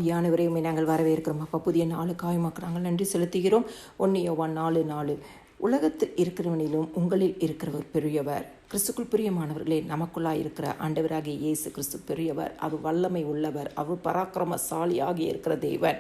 வியானவரை உண்மை நாங்கள் வரவேற்கிறோம். அப்பா, புதிய நாளுக்காய் நாங்கள் நன்றி செலுத்துகிறோம். 1 யோவான் 4:4 உலகத்தில் இருக்கிறவனிலும் உங்களில் இருக்கிறவர் பெரியவர். கிறிஸ்துக்குள் பிரியமானவர்களே, நமக்குள்ளாய் இருக்கிற ஆண்டவராகிய இயேசு கிறிஸ்து பெரியவர். அவர் வல்லமை உள்ளவர். அவர் பராக்கிரமசாலியாகி இருக்கிற தேவன்.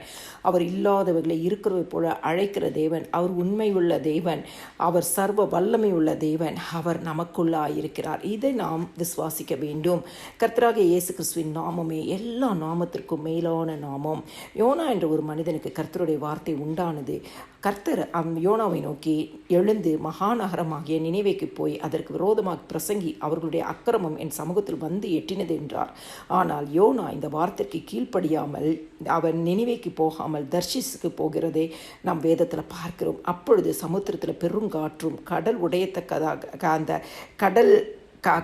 அவர் இல்லாதவர்களை இருக்கிறவை போல அழைக்கிற தேவன். அவர் உண்மை உள்ள தேவன். அவர் சர்வ வல்லமை உள்ள தேவன். அவர் நமக்குள்ளாய் இருக்கிறார். இதை நாம் விசுவாசிக்க வேண்டும். கர்த்தராகிய இயேசு கிறிஸ்துவின் நாமமே எல்லா நாமத்திற்கும் மேலான நாமம். யோனா என்ற ஒரு மனிதனுக்கு கர்த்தருடைய வார்த்தை உண்டானது. கர்த்தர் யோனாவை நோக்கி, எழுந்து மகாநகரமாகிய நினைவேக்கு போய் அதற்கு விரோதமாக பிரசங்கி, அவர்களுடைய அக்கிரமம் என் சமூகத்தில் வந்து எட்டினது என்றார். ஆனால் யோனா இந்த வார்த்தைக்கு கீழ்ப்படியாமல் அவன் நினைவேக்கு போகாமல் தர்ஷீஸுக்கு போகிறதை நாம் வேதத்தில் பார்க்கிறோம். அப்பொழுது சமுத்திரத்தில் பெருங்காற்றும் கடல் உடையத்தக்கதாக அந்த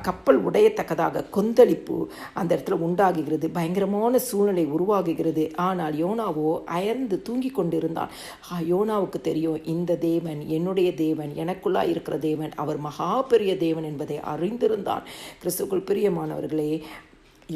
கப்பல் உடையத்தக்கதாக கொந்தளிப்பு அந்த இடத்துல உண்டாகுகிறது. பயங்கரமான சூழ்நிலை உருவாகுகிறது. ஆனால் யோனாவோ அயர்ந்து தூங்கி கொண்டிருந்தான். யோனாவுக்கு தெரியும், இந்த தேவன் என்னுடைய தேவன், எனக்குள்ளாய் இருக்கிற தேவன், அவர் மகா பெரிய தேவன் என்பதை அறிந்திருந்தான். கிறிஸ்துக்குள் பிரியமானவர்களே,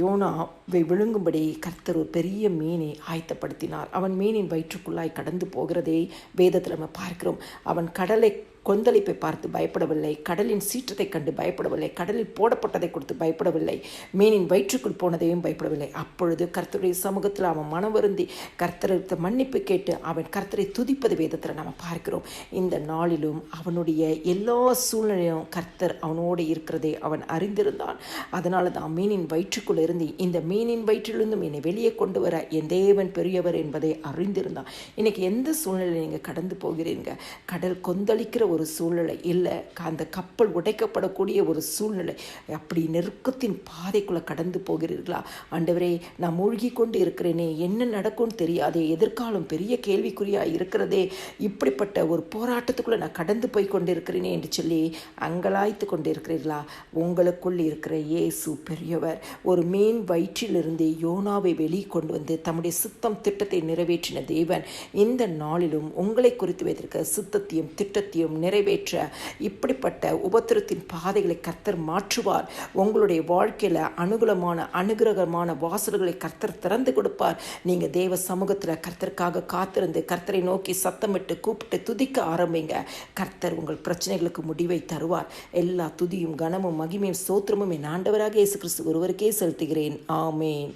யோனாவை விழுங்கும்படி கர்த்தர் ஒரு பெரிய மீனை ஆயத்தப்படுத்தினார். அவன் மீனின் வயிற்றுக்குள்ளாய் கடந்து போகிறதை வேதத்தில் நம்ம பார்க்கிறோம். அவன் கடலை கொந்தளிப்பை பார்த்து பயப்படவில்லை. கடலின் சீற்றத்தை கண்டு பயப்படவில்லை. கடலில் போடப்பட்டதை கொடுத்து பயப்படவில்லை. மீனின் வயிற்றுக்குள் போனதையும் பயப்படவில்லை. அப்பொழுது கர்த்தருடைய சமூகத்தில் அவன் மனம் வருந்தி கர்த்தருக்கு மன்னிப்பு கேட்டு அவன் கர்த்தரை துதிப்பது வேதத்தில் நம்ம பார்க்கிறோம். இந்த நாளிலும் அவனுடைய எல்லா சூழ்நிலையும் கர்த்தர் அவனோடு இருக்கிறதை அவன் அறிந்திருந்தான். அதனால தான் மீனின் வயிற்றுக்குள் இருந்து இந்த மீனின் வயிற்றிலிருந்து என்னை வெளியே கொண்டு வர என் தேவன் பெரியவர் என்பதை அறிந்திருந்தான். இன்னைக்கு எந்த சூழ்நிலை நீங்கள் கடந்து போகிறீங்க? கடல் கொந்தளிக்கிற ஒரு சூழ்நிலை இல்லை, அந்த கப்பல் உடைக்கப்படக்கூடிய ஒரு சூழ்நிலை, அப்படி நெருக்கத்தின் பாதைக்குள்ளே கடந்து போகிறீர்களா? ஆண்டவரே, நான் மூழ்கி கொண்டு இருக்கிறேனே, என்ன நடக்கும்னு தெரியாதே, எதிர்காலம் பெரிய கேள்விக்குறியாக இருக்கிறதே, இப்படிப்பட்ட ஒரு போராட்டத்துக்குள்ளே நான் கடந்து போய் கொண்டு இருக்கிறேனே என்று சொல்லி அங்கலாய்த்து கொண்டு இருக்கிறீர்களா? உங்களுக்குள் இருக்கிற இயேசு பெரியவர். ஒரு மீன் வயிற்றிலிருந்து யோனாவை வெளியே கொண்டு வந்து தம்முடைய சித்தம் திட்டத்தை நிறைவேற்றின தேவன் இந்த நாளிலும் உங்களை குறித்து வைத்திருக்க சித்தத்தையும் திட்டத்தையும் நிறைவேற்ற இப்படிப்பட்ட உபத்திரத்தின் பாதைகளை கர்த்தர் மாற்றுவார். உங்களுடைய வாழ்க்கையில் அனுகிரகமான வாசல்களை கர்த்தர் திறந்து கொடுப்பார். நீங்கள் தேவ சமூகத்தில் கர்த்தருக்காக காத்திருந்து கர்த்தரை நோக்கி சத்தமிட்டு கூப்பிட்டு துதிக்க ஆரம்பிங்க. கர்த்தர் உங்கள் பிரச்சனைகளுக்கு முடிவை தருவார். எல்லா துதியும் கனமும் மகிமையும் ஸ்தோத்திரமும் என் ஆண்டவராக இயேசு கிறிஸ்து ஒருவருக்கே செலுத்துகிறேன். ஆமேன்.